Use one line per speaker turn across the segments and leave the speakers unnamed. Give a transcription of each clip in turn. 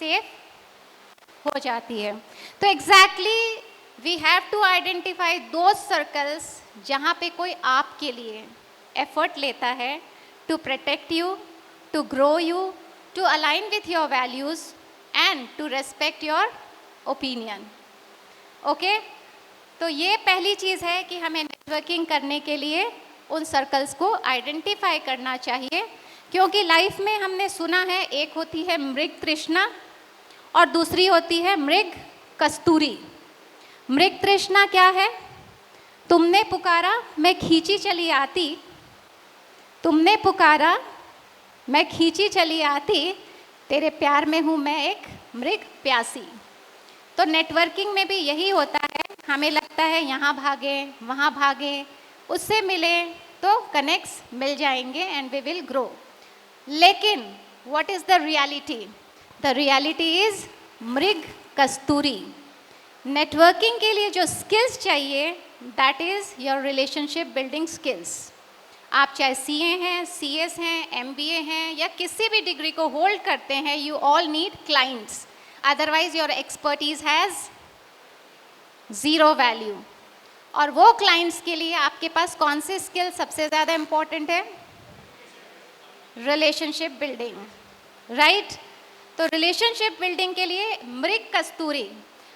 Safe हो जाती है। तो exactly we have to identify those circles जहाँ पे कोई आपके लिए एफर्ट लेता है to protect you, to grow you, to align with your values and to respect your opinion. Okay, तो ये पहली चीज़ है कि हमें नेटवर्किंग करने के लिए उन सर्कल्स को आइडेंटिफाई करना चाहिए, क्योंकि लाइफ में हमने सुना है एक होती है मृग तृष्णा और दूसरी होती है मृग कस्तूरी। मृग तृष्णा क्या है? तुमने पुकारा मैं खींची चली आती, तुमने पुकारा मैं खींची चली आती, तेरे प्यार में हूँ मैं एक मृग प्यासी। तो नेटवर्किंग में भी यही होता है, हमें लगता है यहाँ भागे वहाँ भागे, उससे मिले तो कनेक्ट्स मिल जाएंगे एंड वी विल ग्रो। लेकिन what is the reality? The reality is मृग कस्तूरी। नेटवर्किंग के लिए जो स्किल्स चाहिए that is your relationship building skills. आप चाहे CA हैं, CS हैं, MBA हैं या किसी भी डिग्री को होल्ड करते हैं, you all need clients, otherwise your expertise has zero value. और वो क्लाइंट्स के लिए आपके पास कौन से स्किल सबसे ज़्यादा इम्पॉर्टेंट है? Relationship building, right? तो रिलेशनशिप बिल्डिंग के लिए मृग कस्तूरी,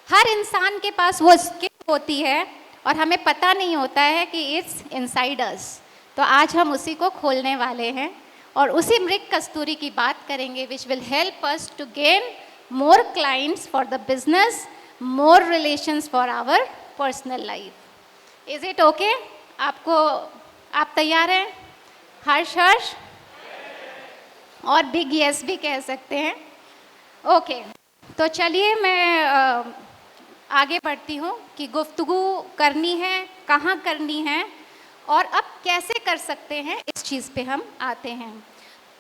हर इंसान के पास वो स्किल होती है और हमें पता नहीं होता है कि इट्स इनसाइड अस। तो आज हम उसी को खोलने वाले हैं और उसी मृग कस्तूरी की बात करेंगे which will help us to gain more clients for the business, more relations for our personal life. Is it okay? आप तैयार हैं? हर्ष और बिग यस भी कह सकते हैं। ओके, तो चलिए मैं आगे बढ़ती हूँ कि गुफ्तगू करनी है, कहाँ करनी है और अब कैसे कर सकते हैं, इस चीज़ पे हम आते हैं।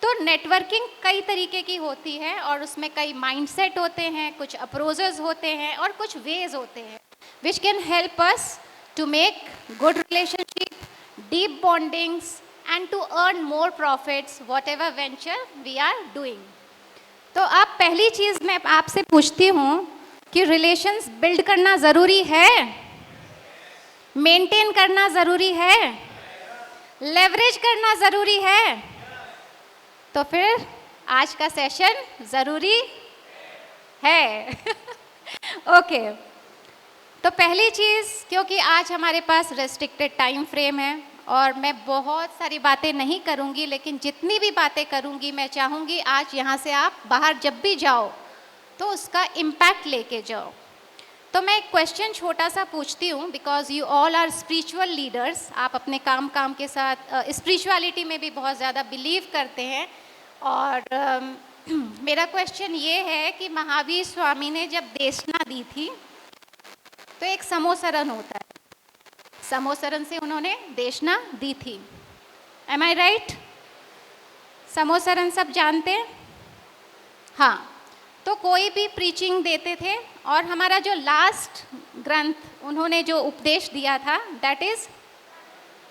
तो नेटवर्किंग कई तरीके की होती है और उसमें कई माइंडसेट होते हैं, कुछ अप्रोचेस होते हैं और कुछ वेज होते हैं which can help us to make good relationship, deep bondings and to earn more profits whatever venture we are doing. तो अब पहली चीज़ मैं आपसे पूछती हूँ कि रिलेशंस बिल्ड करना ज़रूरी है, मेंटेन करना ज़रूरी है, लेवरेज करना ज़रूरी है? तो फिर आज का सेशन ज़रूरी है। ओके, तो पहली चीज़, क्योंकि आज हमारे पास रेस्ट्रिक्टेड टाइम फ्रेम है और मैं बहुत सारी बातें नहीं करूंगी, लेकिन जितनी भी बातें करूंगी मैं चाहूँगी आज यहाँ से आप बाहर जब भी जाओ तो उसका इम्पैक्ट लेके जाओ। तो मैं एक क्वेश्चन छोटा सा पूछती हूँ, because you all are spiritual leaders, आप अपने काम के साथ स्पिरिचुअलिटी में भी बहुत ज़्यादा बिलीव करते हैं। और मेरा क्वेश्चन ये है कि महावीर स्वामी ने जब देशना दी थी तो एक समोसरन होता है, समोसरन से उन्होंने देशना दी थी। एम आई राइट? समोसरन सब जानते हैं? हाँ, तो कोई भी प्रीचिंग देते थे और हमारा जो लास्ट ग्रंथ उन्होंने जो उपदेश दिया था दैट इज़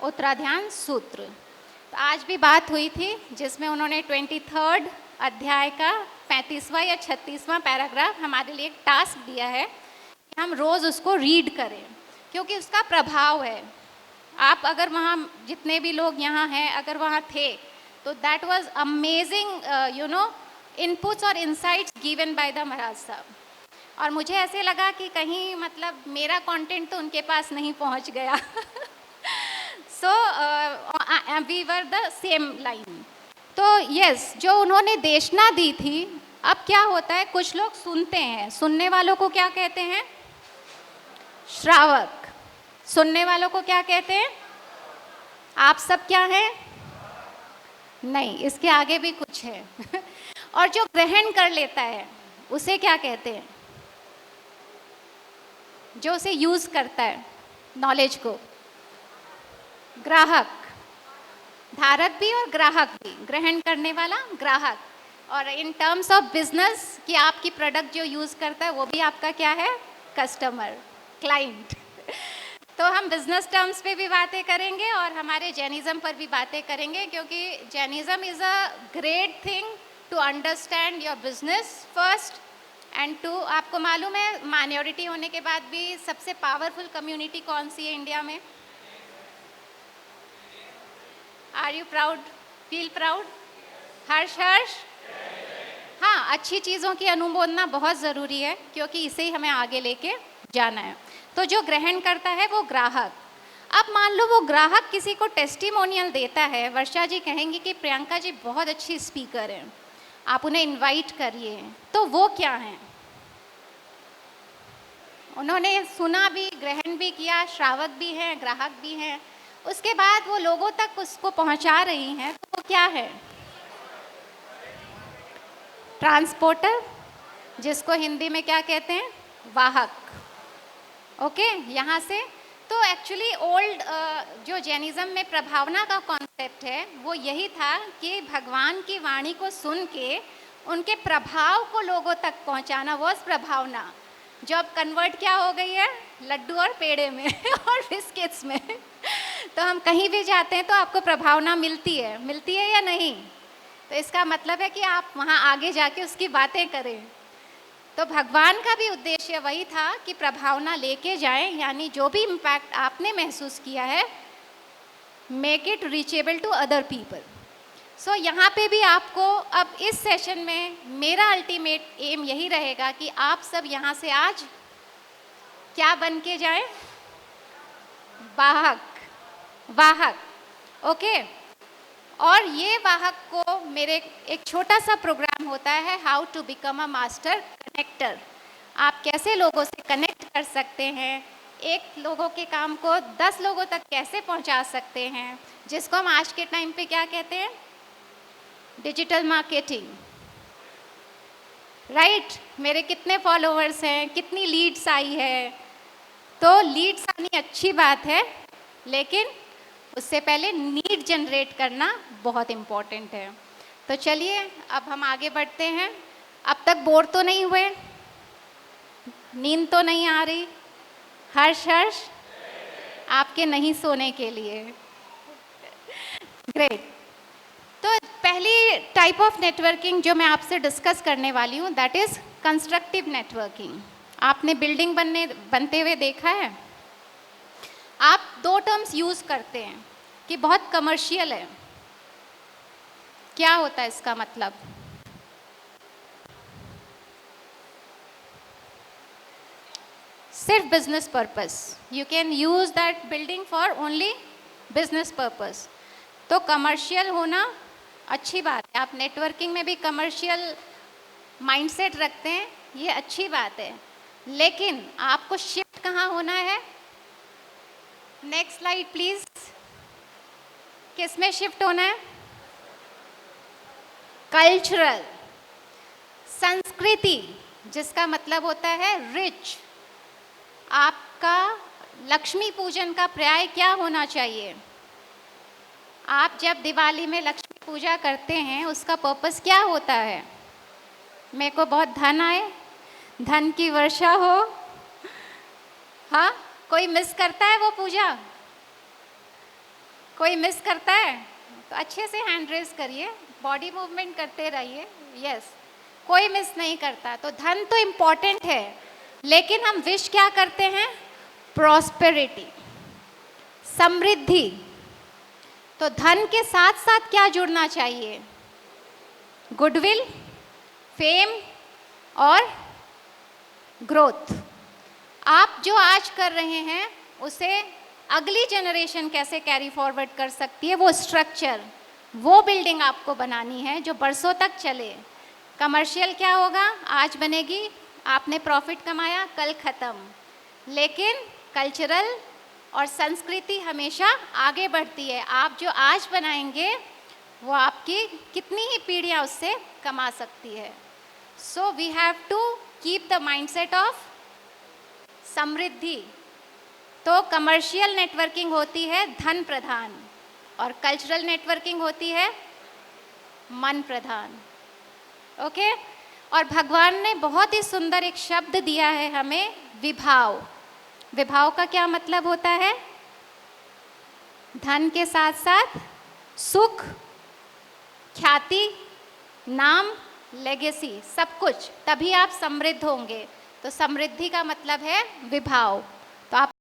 उत्तराध्यान सूत्र। तो आज भी बात हुई थी जिसमें उन्होंने 23rd अध्याय का 35वां या 36वां पैराग्राफ हमारे लिए एक टास्क दिया है कि हम रोज़ उसको रीड करें, क्योंकि उसका प्रभाव है। आप अगर वहाँ जितने भी लोग यहाँ हैं अगर वहाँ थे तो that was amazing you know inputs और इनसाइट्स गिवन बाय द महाराज साहब। और मुझे ऐसे लगा कि कहीं मतलब मेरा कंटेंट तो उनके पास नहीं पहुँच गया। So we were the same line. तो यस, जो उन्होंने देशना दी थी, अब क्या होता है कुछ लोग सुनते हैं, सुनने वालों को क्या कहते हैं? श्रावक। सुनने वालों को क्या कहते हैं? आप सब क्या हैं? नहीं, इसके आगे भी कुछ है। और जो ग्रहण कर लेता है उसे क्या कहते हैं? जो उसे यूज करता है नॉलेज को, ग्राहक। धारक भी और ग्राहक भी, ग्रहण करने वाला ग्राहक। और इन टर्म्स ऑफ बिजनेस कि आपकी प्रोडक्ट जो यूज़ करता है वो भी आपका क्या है? Customer, client. तो हम बिजनेस टर्म्स पे भी बातें करेंगे और हमारे जैनिज़्म पर भी बातें करेंगे, क्योंकि Jainism is a great thing to understand your business first and to, आपको मालूम है माइनॉरिटी होने के बाद भी सबसे पावरफुल कम्युनिटी कौन सी है इंडिया में? Are you proud? Feel proud? Harsh Harsh. हाँ, अच्छी चीज़ों की अनुमोदना बहुत ज़रूरी है, क्योंकि इसे ही हमें आगे लेके जाना है। तो जो ग्रहण करता है वो ग्राहक। अब मान लो वो ग्राहक किसी को टेस्टिमोनियल देता है, वर्षा जी कहेंगी कि प्रियंका जी बहुत अच्छी स्पीकर हैं, आप उन्हें इनवाइट करिए, तो वो क्या हैं? उन्होंने सुना भी, ग्रहण भी किया, श्रावक भी हैं, ग्राहक भी हैं, उसके बाद वो लोगों तक उसको पहुंचा रही हैं, तो वो क्या है? ट्रांसपोर्टर, जिसको हिंदी में क्या कहते हैं? वाहक। ओके, यहाँ से तो एक्चुअली ओल्ड जो जैनिज़्म में प्रभावना का कॉन्सेप्ट है वो यही था कि भगवान की वाणी को सुन के उनके प्रभाव को लोगों तक पहुंचाना, वो प्रभावना जो अब कन्वर्ट क्या हो गई है? लड्डू और पेड़े में और बिस्किट्स में। तो हम कहीं भी जाते हैं तो आपको प्रभावना मिलती है या नहीं? तो इसका मतलब है कि आप वहाँ आगे जाके उसकी बातें करें। तो भगवान का भी उद्देश्य वही था कि प्रभावना लेके जाएं, यानी जो भी इम्पैक्ट आपने महसूस किया है, make it reachable to other people. So यहाँ पे भी आपको अब इस सेशन में मेरा अल्टीमेट एम यही रहेगा कि आप सब यहाँ से आज क्या बन के जाएं? वाहक। ओके, और ये वाहक को मेरे एक छोटा सा प्रोग्राम होता है, how to become a master connector. आप कैसे लोगों से कनेक्ट कर सकते हैं, एक लोगों के काम को 10 लोगों तक कैसे पहुंचा सकते हैं, जिसको हम आज के टाइम पे क्या कहते हैं? Digital marketing. राइट? मेरे कितने फॉलोअर्स हैं, कितनी लीड्स आई है? तो लीड्स आनी अच्छी बात है, लेकिन उससे पहले नीड जनरेट करना बहुत इम्पॉर्टेंट है। तो चलिए अब हम आगे बढ़ते हैं। अब तक बोर तो नहीं हुए? नींद तो नहीं आ रही? हर्ष आपके नहीं सोने के लिए। ग्रेट। तो पहली टाइप ऑफ नेटवर्किंग जो मैं आपसे डिस्कस करने वाली हूँ, दैट इज़ कंस्ट्रक्टिव नेटवर्किंग। आपने बिल्डिंग बनते हुए देखा है? आप 2 टर्म्स यूज़ करते हैं कि बहुत कमर्शियल है। क्या होता है इसका मतलब? सिर्फ business purpose. You can use that building for only business purpose. तो कमर्शियल होना अच्छी बात है, आप नेटवर्किंग में भी कमर्शियल माइंडसेट रखते हैं, ये अच्छी बात है, लेकिन आपको शिफ्ट कहाँ होना है? Next slide please. किस में शिफ्ट होना है? कल्चरल, संस्कृति, जिसका मतलब होता है रिच। आपका लक्ष्मी पूजन का पर्याय क्या होना चाहिए? आप जब दिवाली में लक्ष्मी पूजा करते हैं, उसका पर्पस क्या होता है? मेरे को बहुत धन आए, धन की वर्षा हो। हाँ, कोई मिस करता है वो पूजा? कोई मिस करता है? तो अच्छे से हैंड रेस करिए, बॉडी मूवमेंट करते रहिए। यस, कोई मिस नहीं करता। तो धन तो इम्पॉर्टेंट है, लेकिन हम विश क्या करते हैं? प्रॉस्पेरिटी, समृद्धि। तो धन के साथ साथ क्या जुड़ना चाहिए? गुडविल, फेम और ग्रोथ। आप जो आज कर रहे हैं उसे अगली जनरेशन कैसे कैरी फॉरवर्ड कर सकती है, वो स्ट्रक्चर, वो बिल्डिंग आपको बनानी है जो बरसों तक चले। कमर्शियल क्या होगा? आज बनेगी, आपने प्रॉफिट कमाया, कल ख़त्म। लेकिन कल्चरल और संस्कृति हमेशा आगे बढ़ती है। आप जो आज बनाएंगे वो आपकी कितनी ही पीढ़ियाँ उससे कमा सकती है। So we have to keep the mindset of समृद्धि। तो कमर्शियल नेटवर्किंग होती है धन प्रधान और कल्चरल नेटवर्किंग होती है मन प्रधान। ओके? और भगवान ने बहुत ही सुंदर एक शब्द दिया है हमें, विभाव। विभाव का क्या मतलब होता है? धन के साथ साथ सुख, ख्याति, नाम लेगेसी, सब कुछ, तभी आप समृद्ध होंगे। तो समृद्धि का मतलब है विभाव। तो आप